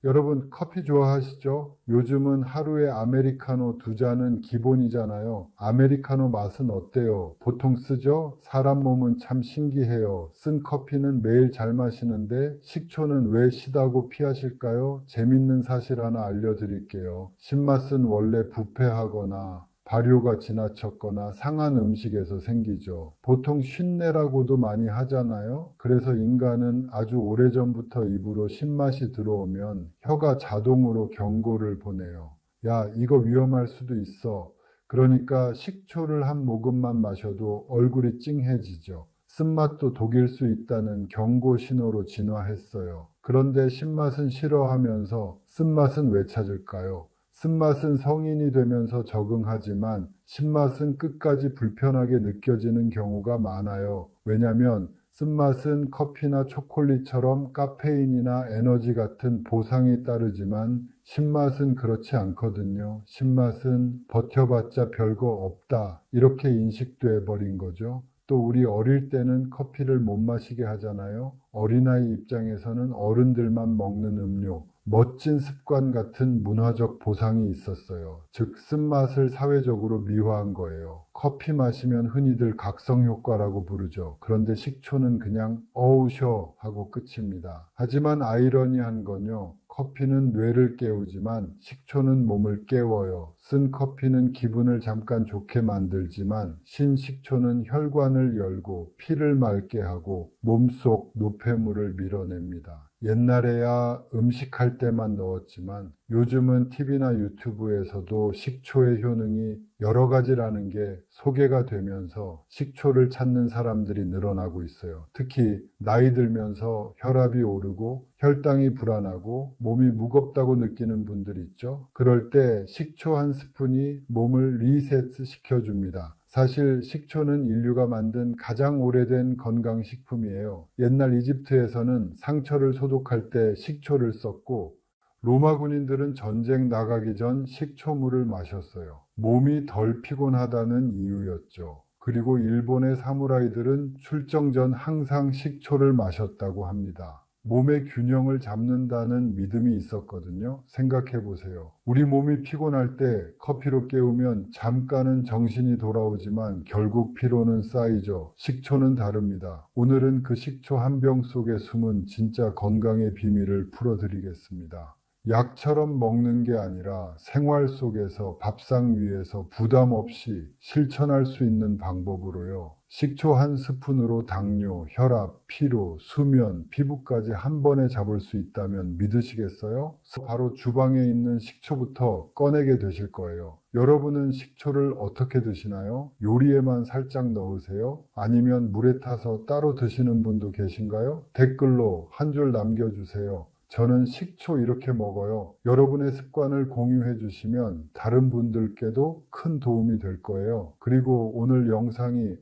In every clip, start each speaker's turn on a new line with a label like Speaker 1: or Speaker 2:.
Speaker 1: 여러분 커피 좋아하시죠? 요즘은 하루에 아메리카노 2잔은 기본이잖아요. 아메리카노 맛은 어때요? 보통 쓰죠? 사람 몸은 참 신기해요. 쓴 커피는 매일 잘 마시는데 식초는 왜 시다고 피하실까요? 재밌는 사실 하나 알려드릴게요. 신맛은 원래 부패하거나 발효가 지나쳤거나 상한 음식에서 생기죠. 보통 쉰내라고도 많이 하잖아요. 그래서 인간은 아주 오래전부터 입으로 신맛이 들어오면 혀가 자동으로 경고를 보내요. 야, 이거 위험할 수도 있어. 그러니까 식초를 한 모금만 마셔도 얼굴이 찡해지죠. 쓴맛도 독일 수 있다는 경고 신호로 진화했어요. 그런데 신맛은 싫어하면서 쓴맛은 왜 찾을까요? 쓴맛은 성인이 되면서 적응하지만 신맛은 끝까지 불편하게 느껴지는 경우가 많아요. 왜냐하면 쓴맛은 커피나 초콜릿처럼 카페인이나 에너지 같은 보상이 따르지만 신맛은 그렇지 않거든요. 신맛은 버텨봤자 별거 없다. 이렇게 인식돼 버린 거죠. 또 우리 어릴 때는 커피를 못 마시게 하잖아요. 어린아이 입장에서는 어른들만 먹는 음료, 멋진 습관 같은 문화적 보상이 있었어요. 즉, 쓴맛을 사회적으로 미화한 거예요. 커피 마시면 흔히들 각성 효과라고 부르죠. 그런데 식초는 그냥 어우셔 하고 끝입니다. 하지만 아이러니한 건요. 커피는 뇌를 깨우지만 식초는 몸을 깨워요. 쓴 커피는 기분을 잠깐 좋게 만들지만 신식초는 혈관을 열고 피를 맑게 하고 몸속 노폐물을 밀어냅니다. 옛날에야 음식할 때만 넣었지만 요즘은 TV나 유튜브에서도 식초의 효능이 여러 가지라는 게 소개가 되면서 식초를 찾는 사람들이 늘어나고 있어요. 특히 나이 들면서 혈압이 오르고 혈당이 불안하고 몸이 무겁다고 느끼는 분들 있죠. 그럴 때 식초 한 스푼이 몸을 리셋 시켜줍니다. 사실 식초는 인류가 만든 가장 오래된 건강식품이에요. 옛날 이집트에서는 상처를 소독할 때 식초를 썼고 로마 군인들은 전쟁 나가기 전 식초물을 마셨어요. 몸이 덜 피곤하다는 이유였죠. 그리고 일본의 사무라이들은 출정 전 항상 식초를 마셨다고 합니다. 몸의 균형을 잡는다는 믿음이 있었거든요. 생각해 보세요. 우리 몸이 피곤할 때 커피로 깨우면 잠깐은 정신이 돌아오지만 결국 피로는 쌓이죠. 식초는 다릅니다. 오늘은 그 식초 한 병 속에 숨은 진짜 건강의 비밀을 풀어드리겠습니다. 약처럼 먹는 게 아니라 생활 속에서 밥상 위에서 부담 없이 실천할 수 있는 방법으로요. 식초 한 스푼으로 당뇨, 혈압, 피로, 수면, 피부까지 한 번에 잡을 수 있다면 믿으시겠어요? 바로 주방에 있는 식초부터 꺼내게 되실 거예요. 여러분은 식초를 어떻게 드시나요? 요리에만 살짝 넣으세요? 아니면 물에 타서 따로 드시는 분도 계신가요? 댓글로 한 줄 남겨주세요. 저는 식초 이렇게 먹어요. 여러분의 습관을 공유해 주시면 다른 분들께도 큰 도움이 될 거예요. 그리고 오늘 영상이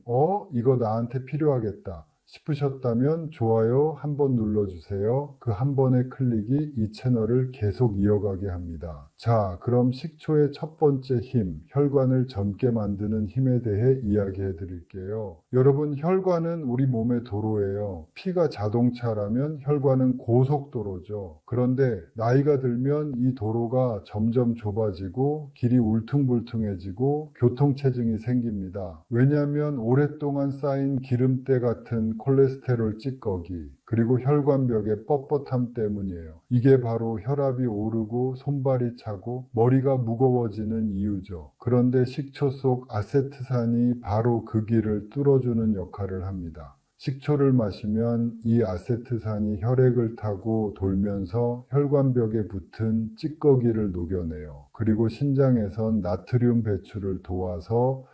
Speaker 1: 이거 나한테 필요하겠다 싶으셨다면 좋아요 한번 눌러주세요. 그 한 번의 클릭이 이 채널을 계속 이어가게 합니다. 자, 그럼 식초의 첫 번째 힘, 혈관을 젊게 만드는 힘에 대해 이야기해 드릴게요. 여러분, 혈관은 우리 몸의 도로예요. 피가 자동차라면 혈관은 고속도로죠. 그런데 나이가 들면 이 도로가 점점 좁아지고 길이 울퉁불퉁해지고 교통체증이 생깁니다. 왜냐하면 오랫동안 쌓인 기름때 같은 콜레스테롤 찌꺼기, 그리고 혈관벽의 뻣뻣함 때문이에요. 이게 바로 혈압이 오르고 손발이 차고 머리가 무거워지는 이유죠. 그런데 식초 속 아세트산이 바로 그 길을 뚫어주는 역할을 합니다. 식초를 마시면 이 아세트산이 혈액을 타고 돌면서 혈관벽에 붙은 찌꺼기를 녹여내요. 그리고 신장에선 나트륨 배출을 도와서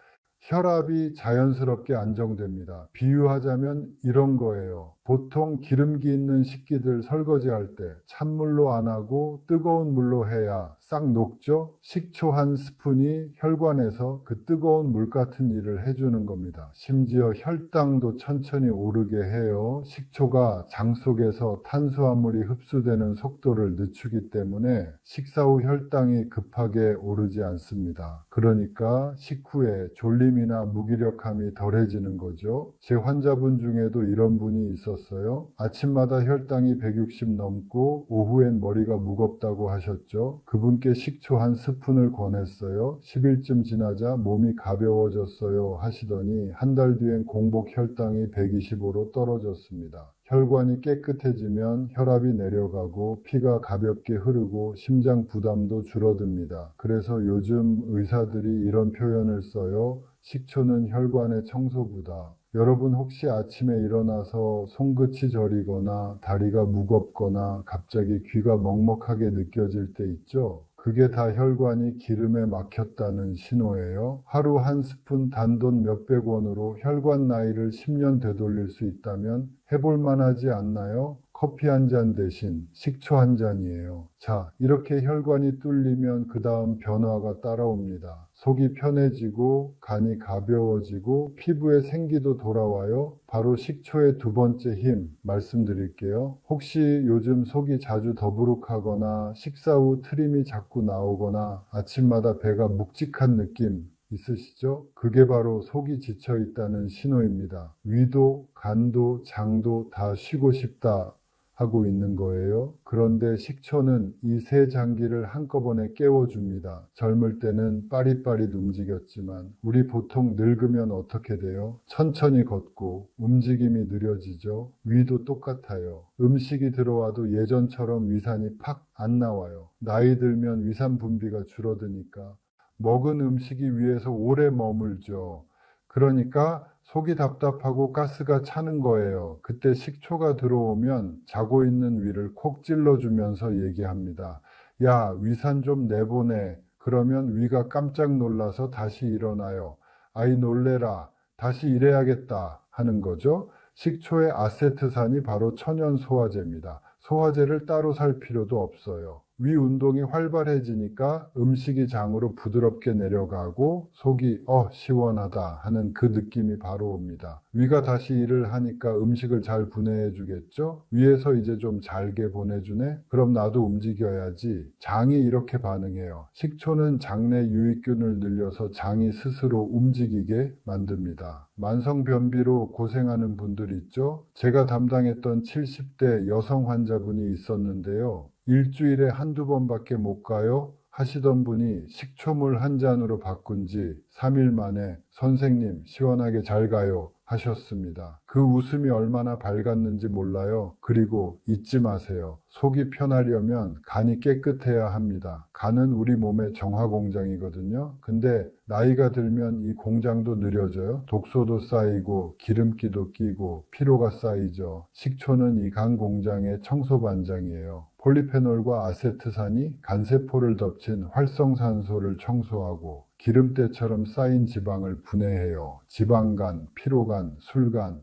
Speaker 1: 혈압이 자연스럽게 안정됩니다. 비유하자면 이런 거예요. 보통 기름기 있는 식기들 설거지할 때 찬물로 안 하고 뜨거운 물로 해야 싹 녹죠? 식초 한 스푼이 혈관에서 그 뜨거운 물 같은 일을 해주는 겁니다. 심지어 혈당도 천천히 오르게 해요. 식초가 장 속에서 탄수화물이 흡수되는 속도를 늦추기 때문에 식사 후 혈당이 급하게 오르지 않습니다. 그러니까 식후에 졸림이나 무기력함이 덜해지는 거죠. 제 환자분 중에도 이런 분이 있어서 좋아졌어요? 아침마다 혈당이 160 넘고 오후엔 머리가 무겁다고 하셨죠? 그분께 식초 한 스푼을 권했어요. 10일쯤 지나자 몸이 가벼워졌어요 하시더니 한 달 뒤엔 공복 혈당이 125로 떨어졌습니다. 혈관이 깨끗해지면 혈압이 내려가고 피가 가볍게 흐르고 심장 부담도 줄어듭니다. 그래서 요즘 의사들이 이런 표현을 써요. 식초는 혈관의 청소부다. 여러분 혹시 아침에 일어나서 손끝이 저리거나 다리가 무겁거나 갑자기 귀가 먹먹하게 느껴질 때 있죠? 그게 다 혈관이 기름에 막혔다는 신호예요. 하루 한 스푼 단돈 몇백 원으로 혈관 나이를 10년 되돌릴 수 있다면 해볼 만하지 않나요? 커피 한 잔 대신 식초 한 잔이에요. 자, 이렇게 혈관이 뚫리면 그 다음 변화가 따라옵니다. 속이 편해지고 간이 가벼워지고 피부에 생기도 돌아와요. 바로 식초의 두 번째 힘 말씀드릴게요. 혹시 요즘 속이 자주 더부룩하거나 식사 후 트림이 자꾸 나오거나 아침마다 배가 묵직한 느낌 있으시죠? 그게 바로 속이 지쳐 있다는 신호입니다. 위도, 간도, 장도 다 쉬고 싶다 하고 있는 거예요. 그런데 식초는 이 세 장기를 한꺼번에 깨워줍니다. 젊을 때는 빠릿빠릿 움직였지만 우리 보통 늙으면 어떻게 돼요? 천천히 걷고 움직임이 느려지죠. 위도 똑같아요. 음식이 들어와도 예전처럼 위산이 팍 안 나와요. 나이 들면 위산 분비가 줄어드니까 먹은 음식이 위에서 오래 머물죠. 그러니까 속이 답답하고 가스가 차는 거예요. 그때 식초가 들어오면 자고 있는 위를 콕 찔러주면서 얘기합니다. 야, 위산 좀 내보내. 그러면 위가 깜짝 놀라서 다시 일어나요. 아이 놀래라. 다시 일해야겠다 하는 거죠. 식초의 아세트산이 바로 천연 소화제입니다. 소화제를 따로 살 필요도 없어요. 위 운동이 활발해지니까 음식이 장으로 부드럽게 내려가고 속이 시원하다 하는 그 느낌이 바로 옵니다. 위가 다시 일을 하니까 음식을 잘 분해해 주겠죠? 위에서 이제 좀 잘게 보내주네? 그럼 나도 움직여야지. 장이 이렇게 반응해요. 식초는 장내 유익균을 늘려서 장이 스스로 움직이게 만듭니다. 만성변비로 고생하는 분들 있죠? 제가 담당했던 70대 여성 환자분이 있었는데요. 일주일에 한두 번밖에 못 가요? 하시던 분이 식초물 한 잔으로 바꾼 지 3일 만에 선생님 시원하게 잘 가요 하셨습니다. 그 웃음이 얼마나 밝았는지 몰라요. 그리고 잊지 마세요. 속이 편하려면 간이 깨끗해야 합니다. 간은 우리 몸의 정화공장이거든요. 근데 나이가 들면 이 공장도 느려져요. 독소도 쌓이고 기름기도 끼고 피로가 쌓이죠. 식초는 이 간 공장의 청소반장이에요. 폴리페놀과 아세트산이 간세포를 덮친 활성산소를 청소하고 기름때처럼 쌓인 지방을 분해해요. 지방간, 피로간, 술간,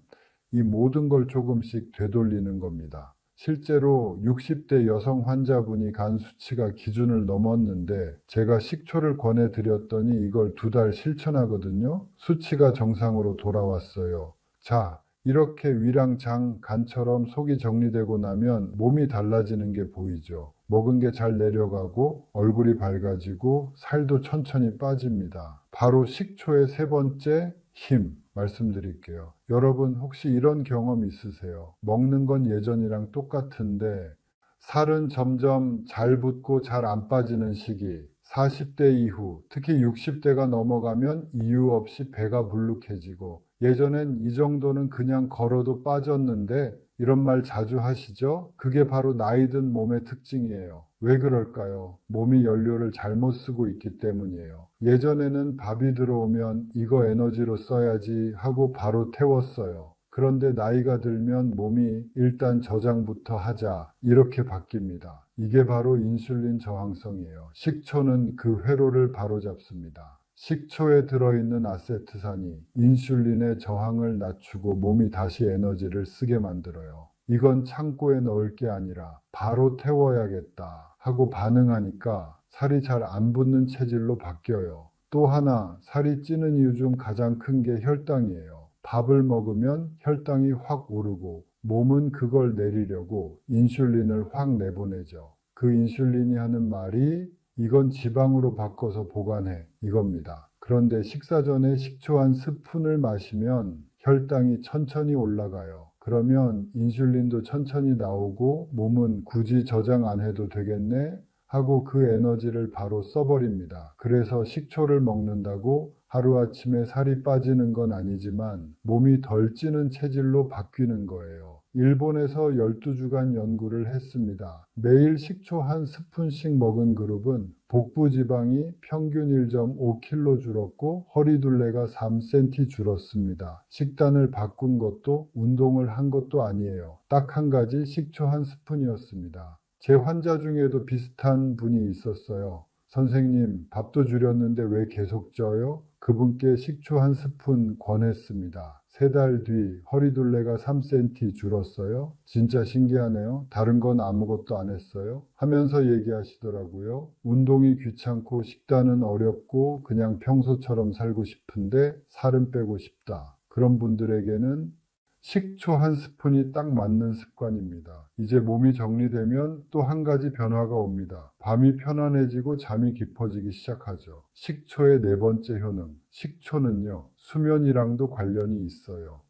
Speaker 1: 이 모든 걸 조금씩 되돌리는 겁니다. 실제로 60대 여성 환자분이 간 수치가 기준을 넘었는데 제가 식초를 권해드렸더니 이걸 2달 실천하거든요. 수치가 정상으로 돌아왔어요. 자, 이렇게 위랑 장, 간처럼 속이 정리되고 나면 몸이 달라지는 게 보이죠. 먹은 게 잘 내려가고 얼굴이 밝아지고 살도 천천히 빠집니다. 바로 식초의 세 번째 힘 말씀드릴게요. 여러분 혹시 이런 경험 있으세요? 먹는 건 예전이랑 똑같은데 살은 점점 잘 붙고 잘 안 빠지는 시기, 40대 이후, 특히 60대가 넘어가면 이유 없이 배가 불룩해지고 예전엔 이 정도는 그냥 걸어도 빠졌는데 이런 말 자주 하시죠? 그게 바로 나이 든 몸의 특징이에요. 왜 그럴까요? 몸이 연료를 잘못 쓰고 있기 때문이에요. 예전에는 밥이 들어오면 이거 에너지로 써야지 하고 바로 태웠어요. 그런데 나이가 들면 몸이 일단 저장부터 하자 이렇게 바뀝니다. 이게 바로 인슐린 저항성이에요. 식초는 그 회로를 바로잡습니다. 식초에 들어있는 아세트산이 인슐린의 저항을 낮추고 몸이 다시 에너지를 쓰게 만들어요. 이건 창고에 넣을 게 아니라 바로 태워야겠다 하고 반응하니까 살이 잘 안 붙는 체질로 바뀌어요. 또 하나 살이 찌는 이유 중 가장 큰 게 혈당이에요. 밥을 먹으면 혈당이 확 오르고 몸은 그걸 내리려고 인슐린을 확 내보내죠. 그 인슐린이 하는 말이 이건 지방으로 바꿔서 보관해 이겁니다. 그런데 식사 전에 식초 한 스푼을 마시면 혈당이 천천히 올라가요. 그러면 인슐린도 천천히 나오고 몸은 굳이 저장 안 해도 되겠네 하고 그 에너지를 바로 써버립니다. 그래서 식초를 먹는다고 하루아침에 살이 빠지는 건 아니지만 몸이 덜 찌는 체질로 바뀌는 거예요. 일본에서 12주간 연구를 했습니다. 매일 식초 한 스푼씩 먹은 그룹은 복부 지방이 평균 1.5kg 줄었고 허리둘레가 3cm 줄었습니다. 식단을 바꾼 것도 운동을 한 것도 아니에요. 딱 한 가지 식초 한 스푼이었습니다. 제 환자 중에도 비슷한 분이 있었어요. 선생님, 밥도 줄였는데 왜 계속 쪄요? 그분께 식초 한 스푼 권했습니다. 3달 뒤 허리둘레가 3cm 줄었어요. 진짜 신기하네요. 다른 건 아무것도 안 했어요. 하면서 얘기하시더라고요. 운동이 귀찮고 식단은 어렵고 그냥 평소처럼 살고 싶은데 살은 빼고 싶다. 그런 분들에게는 식초 한 스푼이 딱 맞는 습관입니다. 이제 몸이 정리되면 또 한 가지 변화가 옵니다. 밤이 편안해지고 잠이 깊어지기 시작하죠. 식초의 네 번째 효능. 식초는요, 수면이랑도 관련이 있어요.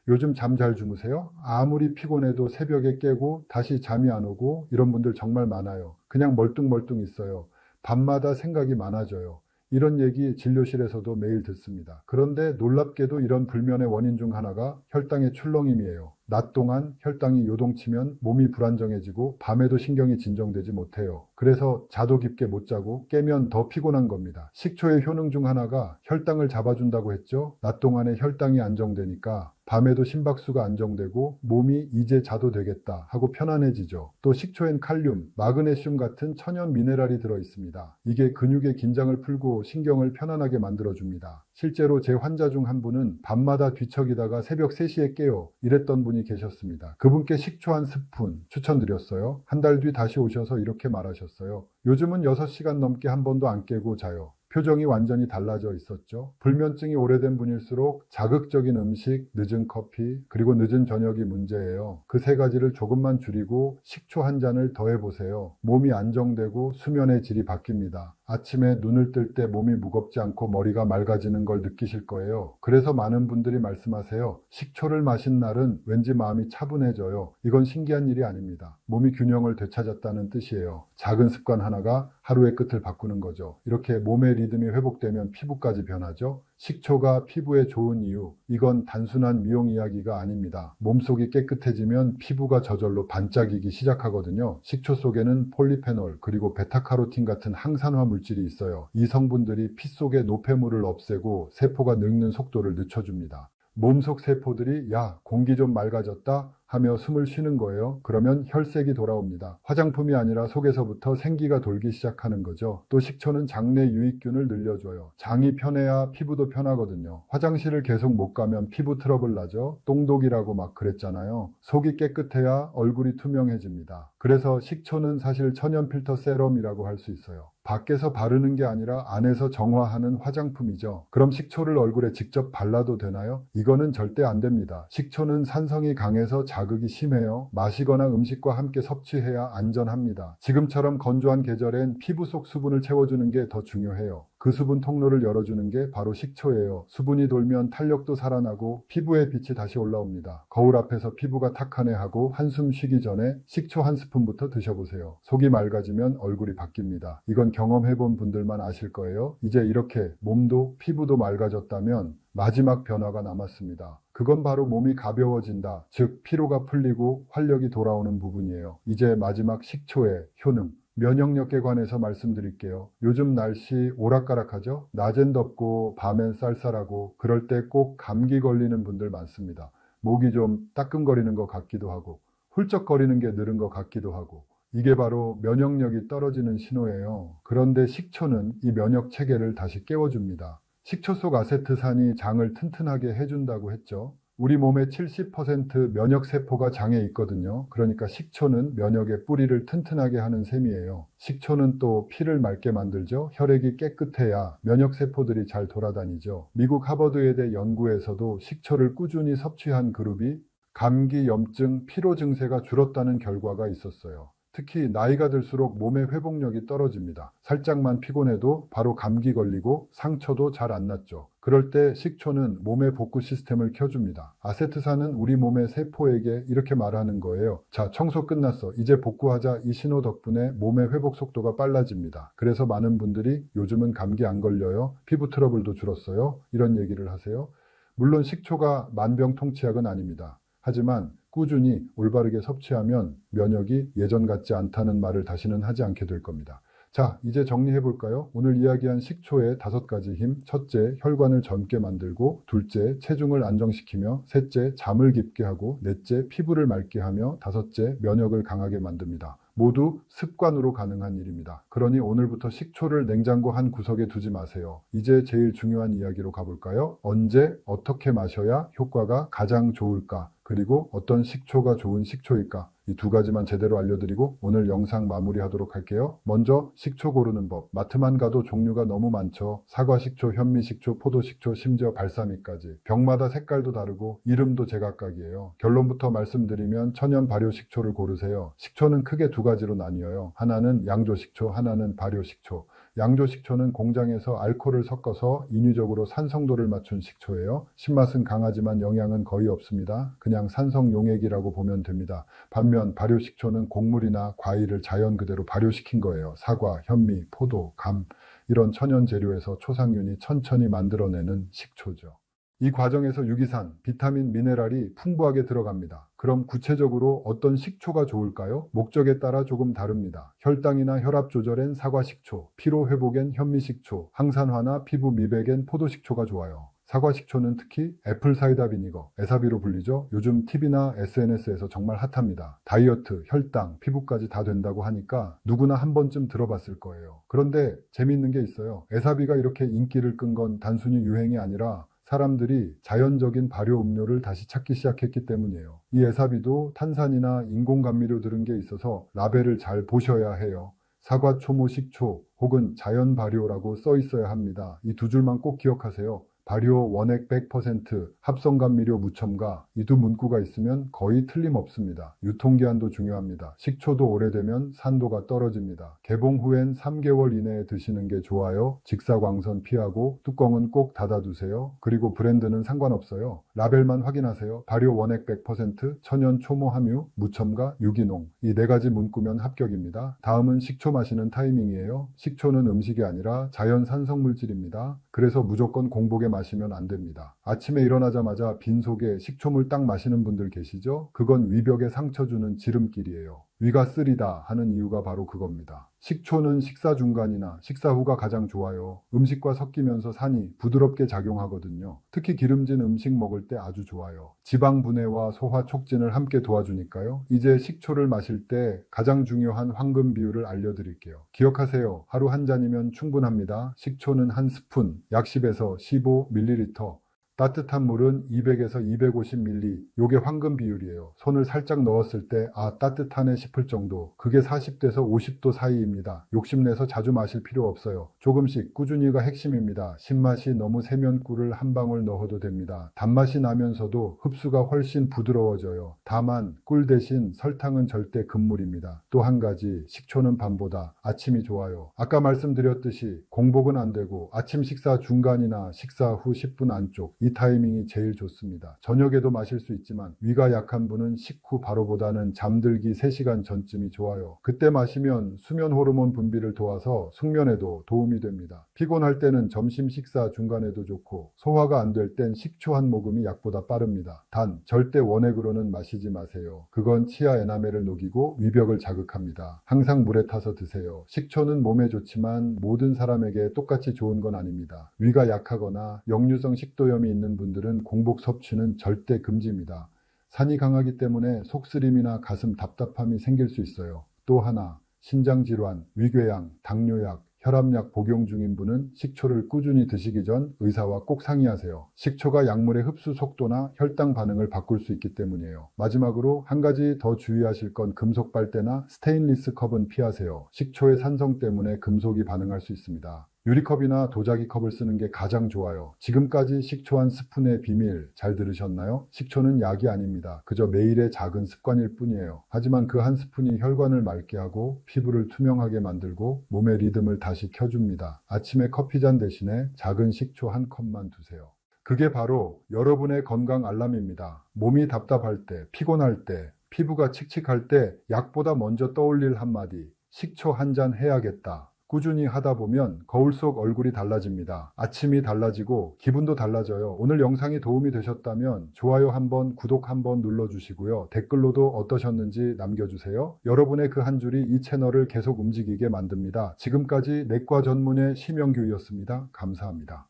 Speaker 1: 요즘 잠 잘 주무세요? 아무리 피곤해도 새벽에 깨고 다시 잠이 안 오고 이런 분들 정말 많아요. 그냥 멀뚱멀뚱 있어요. 밤마다 생각이 많아져요. 이런 얘기 진료실에서도 매일 듣습니다. 그런데 놀랍게도 이런 불면의 원인 중 하나가 혈당의 출렁임이에요. 낮 동안 혈당이 요동치면 몸이 불안정해지고 밤에도 신경이 진정되지 못해요. 그래서 자도 깊게 못 자고 깨면 더 피곤한 겁니다. 식초의 효능 중 하나가 혈당을 잡아준다고 했죠. 낮 동안에 혈당이 안정되니까 밤에도 심박수가 안정되고 몸이 이제 자도 되겠다 하고 편안해지죠. 또 식초엔 칼륨, 마그네슘 같은 천연 미네랄이 들어있습니다. 이게 근육의 긴장을 풀고 신경을 편안하게 만들어줍니다. 실제로 제 환자 중 한 분은 밤마다 뒤척이다가 새벽 3시에 깨요. 이랬던 분이 계셨습니다. 그분께 식초 한 스푼 추천드렸어요. 한 달 뒤 다시 오셔서 이렇게 말하셨어요. 요즘은 6시간 넘게 한 번도 안 깨고 자요. 표정이 완전히 달라져 있었죠. 불면증이 오래된 분일수록 자극적인 음식, 늦은 커피, 그리고 늦은 저녁이 문제예요. 그 3가지를 조금만 줄이고 식초 한 잔을 더해보세요. 몸이 안정되고 수면의 질이 바뀝니다. 아침에 눈을 뜰 때 몸이 무겁지 않고 머리가 맑아지는 걸 느끼실 거예요. 그래서 많은 분들이 말씀하세요. 식초를 마신 날은 왠지 마음이 차분해져요. 이건 신기한 일이 아닙니다. 몸이 균형을 되찾았다는 뜻이에요. 작은 습관 하나가 하루의 끝을 바꾸는 거죠. 이렇게 몸의 리듬이 회복되면 피부까지 변하죠. 식초가 피부에 좋은 이유, 이건 단순한 미용 이야기가 아닙니다. 몸속이 깨끗해지면 피부가 저절로 반짝이기 시작하거든요. 식초 속에는 폴리페놀 그리고 베타카로틴 같은 항산화 물질이 있어요. 이 성분들이 피 속의 노폐물을 없애고 세포가 늙는 속도를 늦춰줍니다. 몸속 세포들이 야, 공기 좀 맑아졌다 하며 숨을 쉬는 거예요. 그러면 혈색이 돌아옵니다. 화장품이 아니라 속에서부터 생기가 돌기 시작하는 거죠. 또 식초는 장내 유익균을 늘려줘요. 장이 편해야 피부도 편하거든요. 화장실을 계속 못 가면 피부 트러블 나죠. 똥독이라고 막 그랬잖아요. 속이 깨끗해야 얼굴이 투명해집니다. 그래서 식초는 사실 천연 필터 세럼이라고 할 수 있어요. 밖에서 바르는 게 아니라 안에서 정화하는 화장품이죠. 그럼 식초를 얼굴에 직접 발라도 되나요? 이거는 절대 안 됩니다. 식초는 산성이 강해서 자극이 심해요. 마시거나 음식과 함께 섭취해야 안전합니다. 지금처럼 건조한 계절엔 피부 속 수분을 채워주는 게 더 중요해요. 그 수분 통로를 열어주는 게 바로 식초예요. 수분이 돌면 탄력도 살아나고 피부의 빛이 다시 올라옵니다. 거울 앞에서 피부가 탁하네하고 한숨 쉬기 전에 식초 한 스푼부터 드셔보세요. 속이 맑아지면 얼굴이 바뀝니다. 이건 경험해본 분들만 아실 거예요. 이제 이렇게 몸도 피부도 맑아졌다면 마지막 변화가 남았습니다. 그건 바로 몸이 가벼워진다. 즉 피로가 풀리고 활력이 돌아오는 부분이에요. 이제 마지막 식초의 효능. 면역력에 관해서 말씀드릴게요. 요즘 날씨 오락가락하죠? 낮엔 덥고 밤엔 쌀쌀하고 그럴 때 꼭 감기 걸리는 분들 많습니다. 목이 좀 따끔거리는 것 같기도 하고 훌쩍거리는 게 늘은 것 같기도 하고 이게 바로 면역력이 떨어지는 신호예요. 그런데 식초는 이 면역 체계를 다시 깨워줍니다. 식초 속 아세트산이 장을 튼튼하게 해준다고 했죠. 우리 몸의 70% 면역세포가 장에 있거든요. 그러니까 식초는 면역의 뿌리를 튼튼하게 하는 셈이에요. 식초는 또 피를 맑게 만들죠. 혈액이 깨끗해야 면역세포들이 잘 돌아다니죠. 미국 하버드의대 연구에서도 식초를 꾸준히 섭취한 그룹이 감기, 염증, 피로 증세가 줄었다는 결과가 있었어요. 특히 나이가 들수록 몸의 회복력이 떨어집니다. 살짝만 피곤해도 바로 감기 걸리고 상처도 잘 안 낫죠. 그럴 때 식초는 몸의 복구 시스템을 켜줍니다. 아세트산은 우리 몸의 세포에게 이렇게 말하는 거예요. 자, 청소 끝났어. 이제 복구하자. 이 신호 덕분에 몸의 회복 속도가 빨라집니다. 그래서 많은 분들이 요즘은 감기 안 걸려요. 피부 트러블도 줄었어요. 이런 얘기를 하세요. 물론 식초가 만병통치약은 아닙니다. 하지만 꾸준히 올바르게 섭취하면 면역이 예전 같지 않다는 말을 다시는 하지 않게 될 겁니다. 자, 이제 정리해 볼까요? 오늘 이야기한 식초의 5가지 힘. 첫째, 혈관을 젊게 만들고, 둘째, 체중을 안정시키며, 셋째, 잠을 깊게 하고, 넷째, 피부를 맑게 하며, 다섯째, 면역을 강하게 만듭니다. 모두 습관으로 가능한 일입니다. 그러니 오늘부터 식초를 냉장고 한 구석에 두지 마세요. 이제 제일 중요한 이야기로 가볼까요? 언제, 어떻게 마셔야 효과가 가장 좋을까? 그리고 어떤 식초가 좋은 식초일까? 이 2가지만 제대로 알려드리고 오늘 영상 마무리하도록 할게요. 먼저 식초 고르는 법. 마트만 가도 종류가 너무 많죠. 사과식초, 현미식초, 포도식초, 심지어 발사믹까지. 병마다 색깔도 다르고 이름도 제각각이에요. 결론부터 말씀드리면 천연 발효식초를 고르세요. 식초는 크게 2가지로 나뉘어요. 하나는 양조식초, 하나는 발효식초. 양조식초는 공장에서 알코올을 섞어서 인위적으로 산성도를 맞춘 식초예요. 신맛은 강하지만 영양은 거의 없습니다. 그냥 산성 용액이라고 보면 됩니다. 반면 발효식초는 곡물이나 과일을 자연 그대로 발효시킨 거예요. 사과, 현미, 포도, 감 이런 천연 재료에서 초상균이 천천히 만들어내는 식초죠. 이 과정에서 유기산, 비타민, 미네랄이 풍부하게 들어갑니다. 그럼 구체적으로 어떤 식초가 좋을까요? 목적에 따라 조금 다릅니다. 혈당이나 혈압 조절엔 사과식초, 피로 회복엔 현미식초, 항산화나 피부 미백엔 포도식초가 좋아요. 사과식초는 특히 애플사이다 비니거, 에사비로 불리죠. 요즘 TV나 SNS에서 정말 핫합니다. 다이어트, 혈당, 피부까지 다 된다고 하니까 누구나 한 번쯤 들어봤을 거예요. 그런데 재미있는 게 있어요. 에사비가 이렇게 인기를 끈 건 단순히 유행이 아니라 사람들이 자연적인 발효 음료를 다시 찾기 시작했기 때문이에요. 이 에사비도 탄산이나 인공감미료 들은 게 있어서 라벨을 잘 보셔야 해요. 사과, 초모, 식초 혹은 자연 발효라고 써 있어야 합니다. 이 2줄만 꼭 기억하세요. 발효, 원액 100%, 합성감미료 무첨가 이 2 문구가 있으면 거의 틀림없습니다. 유통기한도 중요합니다. 식초도 오래되면 산도가 떨어집니다. 개봉 후엔 3개월 이내에 드시는 게 좋아요. 직사광선 피하고 뚜껑은 꼭 닫아두세요. 그리고 브랜드는 상관없어요. 라벨만 확인하세요. 발효 원액 100%, 천연 초모 함유, 무첨가, 유기농 이 4가지 문구면 합격입니다. 다음은 식초 마시는 타이밍이에요. 식초는 음식이 아니라 자연 산성물질입니다. 그래서 무조건 공복에 마시면 안 됩니다. 아침에 일어나자마자 빈속에 식초물 딱 마시는 분들 계시죠? 그건 위벽에 상처 주는 지름길이에요. 위가 쓰리다 하는 이유가 바로 그겁니다. 식초는 식사 중간이나 식사 후가 가장 좋아요. 음식과 섞이면서 산이 부드럽게 작용하거든요. 특히 기름진 음식 먹을 때 아주 좋아요. 지방 분해와 소화 촉진을 함께 도와주니까요. 이제 식초를 마실 때 가장 중요한 황금 비율을 알려드릴게요. 기억하세요. 하루 한 잔이면 충분합니다. 식초는 한 스푼, 약 10에서 15ml. 따뜻한 물은 200에서 250ml. 요게 황금 비율이에요. 손을 살짝 넣었을 때 따뜻하네 싶을 정도. 그게 40도에서 50도 사이입니다. 욕심내서 자주 마실 필요 없어요. 조금씩 꾸준히가 핵심입니다. 신맛이 너무 세면 꿀을 한 방울 넣어도 됩니다. 단맛이 나면서도 흡수가 훨씬 부드러워져요. 다만 꿀 대신 설탕은 절대 금물입니다. 또 한 가지, 식초는 밤보다 아침이 좋아요. 아까 말씀드렸듯이 공복은 안 되고 아침 식사 중간이나 식사 후 10분 안쪽 이 타이밍이 제일 좋습니다. 저녁에도 마실 수 있지만 위가 약한 분은 식후 바로보다는 잠들기 3시간 전쯤이 좋아요. 그때 마시면 수면 호르몬 분비를 도와서 숙면에도 도움이 됩니다. 피곤할 때는 점심 식사 중간에도 좋고 소화가 안 될 땐 식초 한 모금이 약보다 빠릅니다. 단 절대 원액으로는 마시지 마세요. 그건 치아 에나멜을 녹이고 위벽을 자극합니다. 항상 물에 타서 드세요. 식초는 몸에 좋지만 모든 사람에게 똑같이 좋은 건 아닙니다. 위가 약하거나 역류성 식도염이 있는 분들은 공복 섭취는 절대 금지입니다. 산이 강하기 때문에 속쓰림이나 가슴 답답함이 생길 수 있어요. 또 하나, 신장질환, 위궤양, 당뇨약, 혈압약 복용 중인 분은 식초를 꾸준히 드시기 전 의사와 꼭 상의하세요. 식초가 약물의 흡수 속도나 혈당 반응을 바꿀 수 있기 때문이에요. 마지막으로 한 가지 더 주의하실 건 금속 빨대나 스테인리스 컵은 피하세요. 식초의 산성 때문에 금속이 반응할 수 있습니다. 유리컵이나 도자기 컵을 쓰는 게 가장 좋아요. 지금까지 식초 한 스푼의 비밀 잘 들으셨나요? 식초는 약이 아닙니다. 그저 매일의 작은 습관일 뿐이에요. 하지만 그 한 스푼이 혈관을 맑게 하고 피부를 투명하게 만들고 몸의 리듬을 다시 켜줍니다. 아침에 커피잔 대신에 작은 식초 한 컵만 두세요. 그게 바로 여러분의 건강 알람입니다. 몸이 답답할 때, 피곤할 때, 피부가 칙칙할 때 약보다 먼저 떠올릴 한마디. 식초 한 잔 해야겠다. 꾸준히 하다 보면 거울 속 얼굴이 달라집니다. 아침이 달라지고 기분도 달라져요. 오늘 영상이 도움이 되셨다면 좋아요 한번, 구독 한번 눌러주시고요. 댓글로도 어떠셨는지 남겨주세요. 여러분의 그 한 줄이 이 채널을 계속 움직이게 만듭니다. 지금까지 내과 전문의 심영규였습니다. 감사합니다.